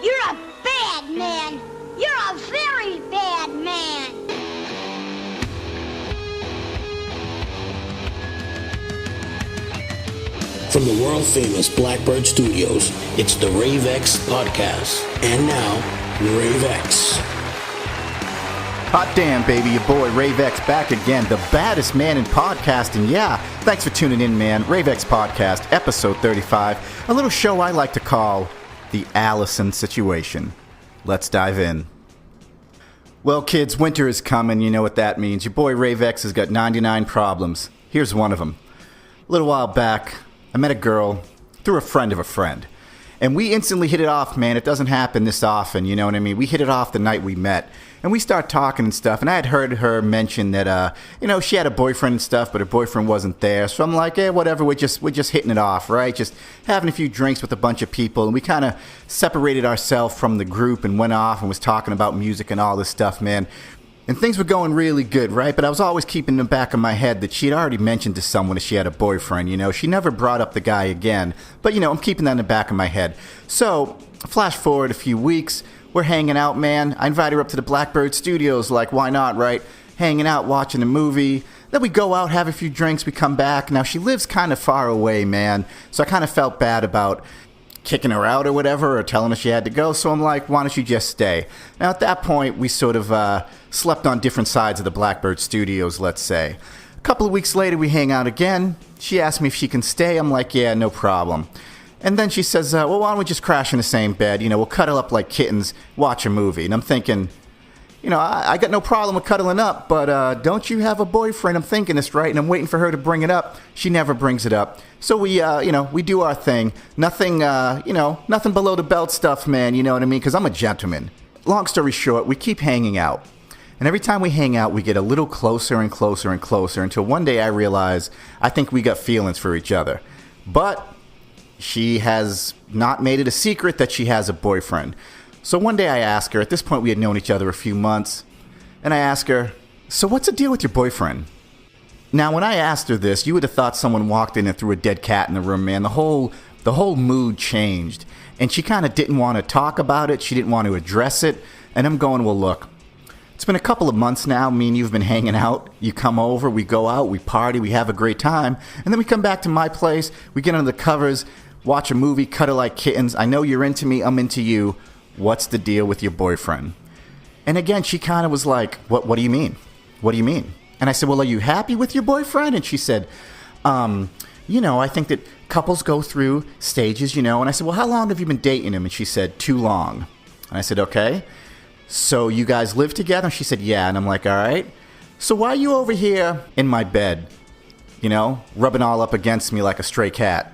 You're a bad man. You're a very bad man. From the world-famous Blackbird Studios, it's the Rave X podcast. And now, Rave X. Hot damn, baby, your boy Rave X back again, the baddest man in podcasting. Yeah, thanks for tuning in, man. Rave X Podcast, episode 35, a little show I like to call the Alison situation. Let's dive in. Well, kids, winter is coming. You know what that means. Your boy Rave X has got 99 problems. Here's one of them. A little while back, I met a girl through a friend of a friend. And we instantly hit it off, man. It doesn't happen this often, you know what I mean? We hit it off the night we met. And we start talking and stuff. And I had heard her mention that, she had a boyfriend and stuff, but her boyfriend wasn't there. So I'm like, whatever, we're just hitting it off, right? Just having a few drinks with a bunch of people. And we kind of separated ourselves from the group and went off and was talking about music and all this stuff, man. And things were going really good, right? But I was always keeping in the back of my head that she'd already mentioned to someone that she had a boyfriend, you know. She never brought up the guy again. But, I'm keeping that in the back of my head. So, flash forward a few weeks. We're hanging out, man. I invited her up to the Blackbird Studios, like, why not, right? Hanging out, watching a movie. Then we go out, have a few drinks, we come back. Now, she lives kind of far away, man. So I kind of felt bad about kicking her out or whatever, or telling her she had to go. So I'm like, why don't you just stay? Now, at that point, we sort of slept on different sides of the Blackbird Studios, let's say. A couple of weeks later, we hang out again. She asked me if she can stay. I'm like, yeah, no problem. And then she says, well, why don't we just crash in the same bed? We'll cuddle up like kittens, watch a movie. And I'm thinking, I got no problem with cuddling up, but don't you have a boyfriend? I'm thinking this, right? And I'm waiting for her to bring it up. She never brings it up. So we, we do our thing. Nothing, nothing below the belt stuff, man. You know what I mean? Because I'm a gentleman. Long story short, we keep hanging out. And every time we hang out, we get a little closer and closer and closer until one day I realize I think we got feelings for each other. But she has not made it a secret that she has a boyfriend. So one day I ask her, at this point we had known each other a few months, and I ask her, so what's the deal with your boyfriend? Now, when I asked her this, you would have thought someone walked in and threw a dead cat in the room, man. The whole mood changed. And she kind of didn't want to talk about it. She didn't want to address it. And I'm going, well, look, it's been a couple of months now. Me and you've been hanging out. You come over, we go out, we party, we have a great time. And then we come back to my place, we get under the covers, watch a movie, cuddle like kittens. I know you're into me, I'm into you. What's the deal with your boyfriend? And again, she kind of was like, what do you mean? What do you mean? And I said, well, are you happy with your boyfriend? And she said, I think that couples go through stages, And I said, well, how long have you been dating him? And she said, too long. And I said, okay. So you guys live together? And she said, yeah. And I'm like, all right. So why are you over here in my bed, rubbing all up against me like a stray cat?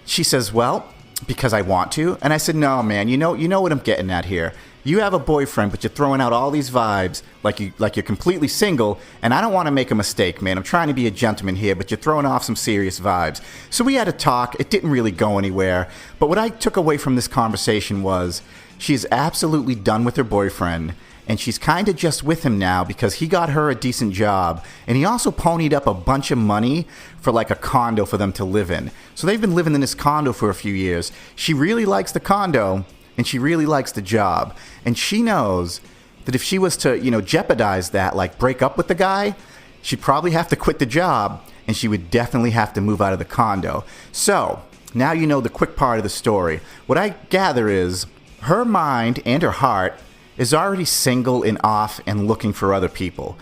She says, well, because I want to. And I said, no, man, you know what I'm getting at here. You have a boyfriend, but you're throwing out all these vibes like you're completely single, and I don't want to make a mistake, man. I'm trying to be a gentleman here, but you're throwing off some serious vibes. So we had a talk. It didn't really go anywhere. But what I took away from this conversation was she's absolutely done with her boyfriend, and she's kind of just with him now because he got her a decent job, and he also ponied up a bunch of money for like a condo for them to live in. So they've been living in this condo for a few years. She really likes the condo, and she really likes the job. And she knows that if she was to, jeopardize that, like break up with the guy, she'd probably have to quit the job, and she would definitely have to move out of the condo. So now you know the quick part of the story. What I gather is her mind and her heart is already single and off and looking for other people,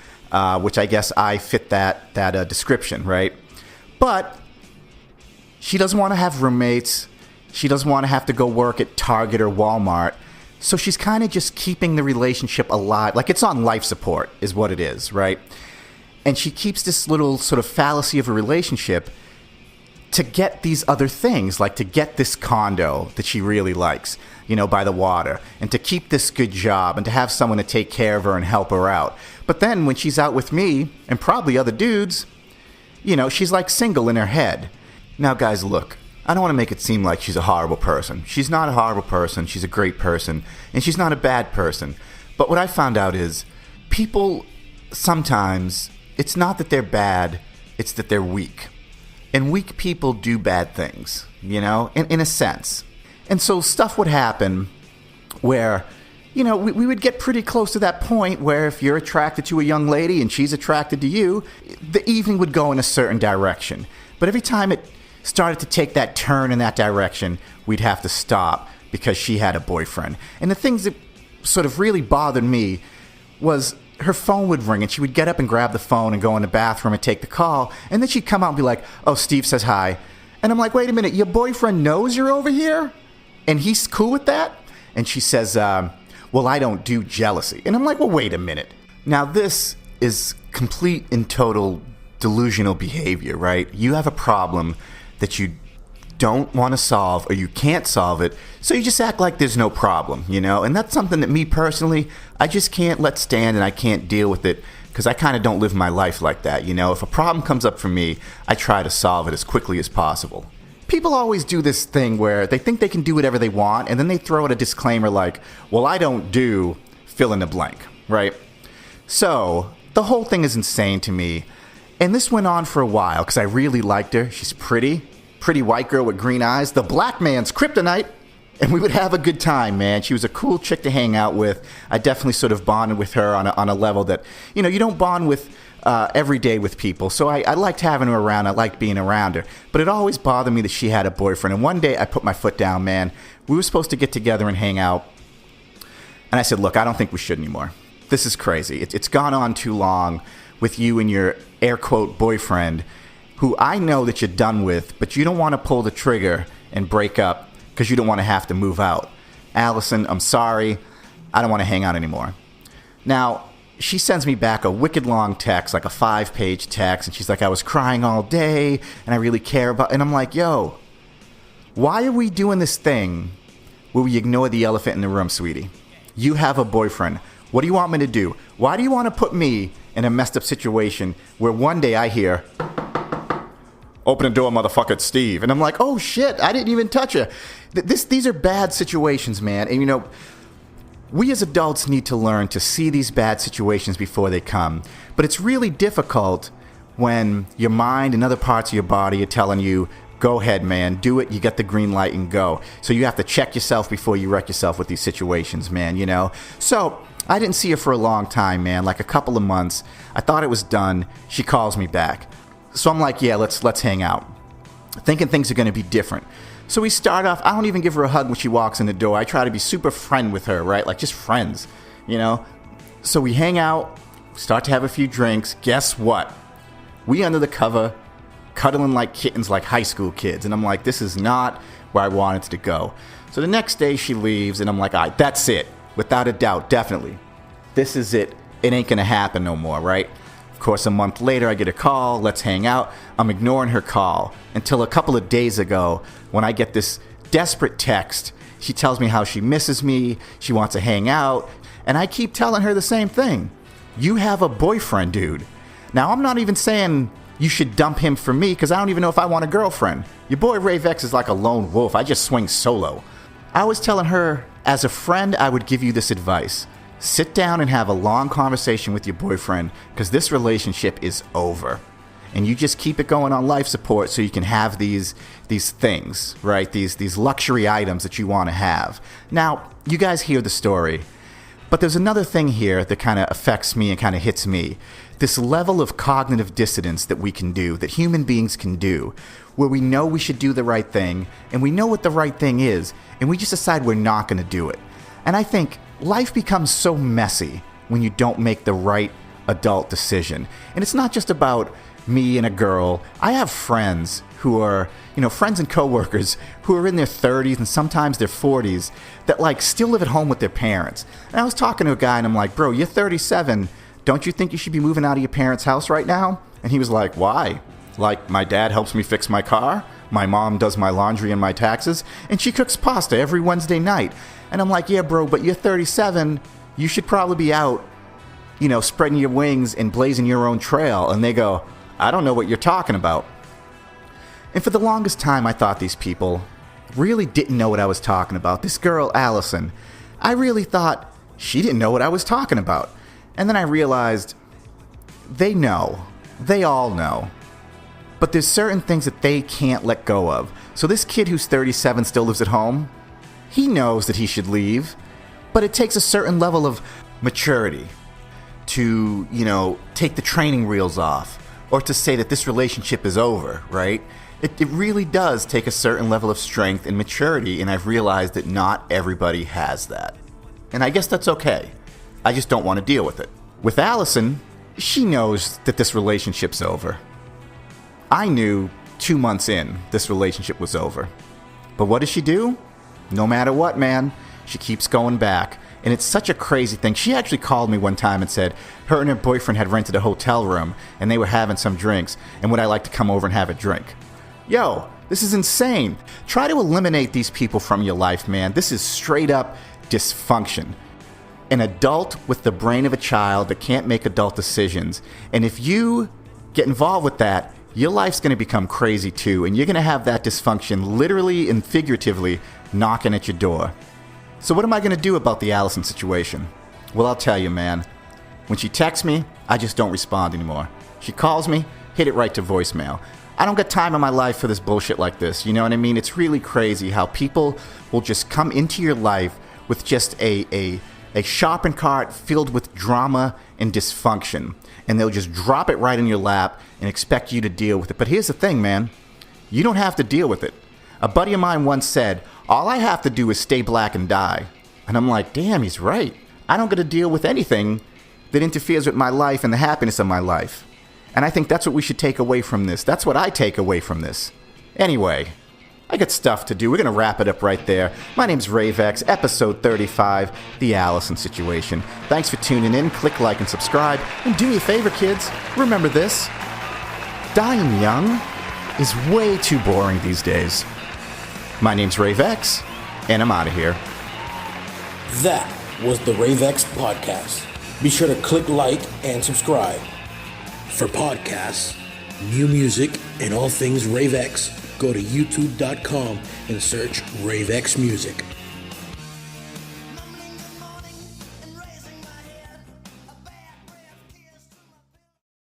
which I guess I fit that description, right? But she doesn't want to have roommates. She doesn't want to have to go work at Target or Walmart. So she's kind of just keeping the relationship alive. Like it's on life support is what it is, right? And she keeps this little sort of fallacy of a relationship to get these other things, like to get this condo that she really likes, by the water, and to keep this good job, and to have someone to take care of her and help her out. But then when she's out with me, and probably other dudes, she's like single in her head. Now, guys, look, I don't want to make it seem like she's a horrible person. She's not a horrible person. She's a great person, and she's not a bad person. But what I found out is people sometimes, it's not that they're bad, it's that they're weak. And weak people do bad things, in a sense. And so stuff would happen where, we would get pretty close to that point where if you're attracted to a young lady and she's attracted to you, the evening would go in a certain direction. But every time it started to take that turn in that direction, we'd have to stop because she had a boyfriend. And the things that sort of really bothered me was her phone would ring and she would get up and grab the phone and go in the bathroom and take the call. And then she'd come out and be like, oh, Steve says hi. And I'm like, wait a minute, your boyfriend knows you're over here? And he's cool with that? And she says, well, I don't do jealousy. And I'm like, well, wait a minute. Now, this is complete and total delusional behavior, right? You have a problem that you don't want to solve or you can't solve it, so you just act like there's no problem, And that's something that me personally, I just can't let stand and I can't deal with it because I kind of don't live my life like that, If a problem comes up for me, I try to solve it as quickly as possible. People always do this thing where they think they can do whatever they want and then they throw out a disclaimer like, well, I don't do fill in the blank, right? So the whole thing is insane to me. And this went on for a while because I really liked her. She's pretty white girl with green eyes, the black man's kryptonite. And we would have a good time, man. She was a cool chick to hang out with. I definitely sort of bonded with her on a level that, you don't bond with every day with people. So I liked having her around. I liked being around her. But it always bothered me that she had a boyfriend. And one day I put my foot down, man. We were supposed to get together and hang out. And I said, look, I don't think we should anymore. This is crazy. It's gone on too long with you and your air quote boyfriend, who I know that you're done with, but you don't want to pull the trigger and break up because you don't want to have to move out. Alison, I'm sorry. I don't want to hang out anymore. Now, she sends me back a wicked long text, like a 5-page text, and she's like, I was crying all day, and I really care about... And I'm like, yo, why are we doing this thing where we ignore the elephant in the room, sweetie? You have a boyfriend. What do you want me to do? Why do you want to put me in a messed up situation where one day I hear... Open the door, motherfucker, it's Steve. And I'm like, oh, shit, I didn't even touch her. These are bad situations, man. And, we as adults need to learn to see these bad situations before they come. But it's really difficult when your mind and other parts of your body are telling you, go ahead, man, do it, you get the green light and go. So you have to check yourself before you wreck yourself with these situations, man, So I didn't see her for a long time, man, like a couple of months. I thought it was done. She calls me back. So I'm like, yeah, let's hang out. Thinking things are going to be different. So we start off, I don't even give her a hug when she walks in the door. I try to be super friend with her, right? Like just friends, So we hang out, start to have a few drinks. Guess what? We under the cover, cuddling like kittens like high school kids. And I'm like, this is not where I wanted to go. So the next day she leaves and I'm like, all right, that's it. Without a doubt, definitely. This is it. It ain't going to happen no more, right? Of course, a month later, I get a call, let's hang out. I'm ignoring her call until a couple of days ago when I get this desperate text. She tells me how she misses me, she wants to hang out, and I keep telling her the same thing. You have a boyfriend, dude. Now, I'm not even saying you should dump him for me because I don't even know if I want a girlfriend. Your boy Rave X is like a lone wolf. I just swing solo. I was telling her, as a friend, I would give you this advice. Sit down and have a long conversation with your boyfriend because this relationship is over. And you just keep it going on life support so you can have these things, right? These luxury items that you want to have. Now, you guys hear the story, but there's another thing here that kind of affects me and kind of hits me. This level of cognitive dissonance that we can do, that human beings can do, where we know we should do the right thing and we know what the right thing is, and we just decide we're not going to do it. And I think life becomes so messy when you don't make the right adult decision. And it's not just about me and a girl. I have friends who are, friends and coworkers who are in their 30s and sometimes their 40s that still live at home with their parents. And I was talking to a guy and I'm like, bro, you're 37. Don't you think you should be moving out of your parents' house right now? And he was like, why? My dad helps me fix my car. My mom does my laundry and my taxes. And she cooks pasta every Wednesday night. And I'm like, yeah, bro, but you're 37. You should probably be out, spreading your wings and blazing your own trail. And they go, I don't know what you're talking about. And for the longest time, I thought these people really didn't know what I was talking about. This girl, Alison, I really thought she didn't know what I was talking about. And then I realized they know. They all know. But there's certain things that they can't let go of. So this kid who's 37 still lives at home. He knows that he should leave. But it takes a certain level of maturity to, take the training wheels off or to say that this relationship is over, right? It really does take a certain level of strength and maturity, and I've realized that not everybody has that. And I guess that's okay. I just don't want to deal with it. With Alison, she knows that this relationship's over. I knew 2 months in this relationship was over. But what does she do? No matter what, man, she keeps going back. And it's such a crazy thing. She actually called me one time and said her and her boyfriend had rented a hotel room and they were having some drinks, and would I like to come over and have a drink? Yo, this is insane. Try to eliminate these people from your life, man. This is straight up dysfunction. An adult with the brain of a child that can't make adult decisions. And if you get involved with that, your life's going to become crazy too, and you're going to have that dysfunction literally and figuratively knocking at your door. So what am I going to do about the Alison situation? Well, I'll tell you, man. When she texts me, I just don't respond anymore. She calls me, hit it right to voicemail. I don't got time in my life for this bullshit like this, you know what I mean? It's really crazy how people will just come into your life with just a shopping cart filled with drama and dysfunction, and they'll just drop it right in your lap and expect you to deal with it. But here's the thing, man. You don't have to deal with it. A buddy of mine once said, all I have to do is stay black and die. And I'm like, damn, he's right. I don't got to deal with anything that interferes with my life and the happiness of my life. And I think that's what we should take away from this. That's what I take away from this. Anyway, I got stuff to do. We're going to wrap it up right there. My name's Ravex, episode 35, The Alison Situation. Thanks for tuning in. Click like and subscribe. And do me a favor, kids. Remember this. Dying young is way too boring these days. My name's Ravex, and I'm out of here. That was the Rave X podcast. Be sure to click like and subscribe. For podcasts, new music, and all things Rave X, go to youtube.com and search Rave X Music.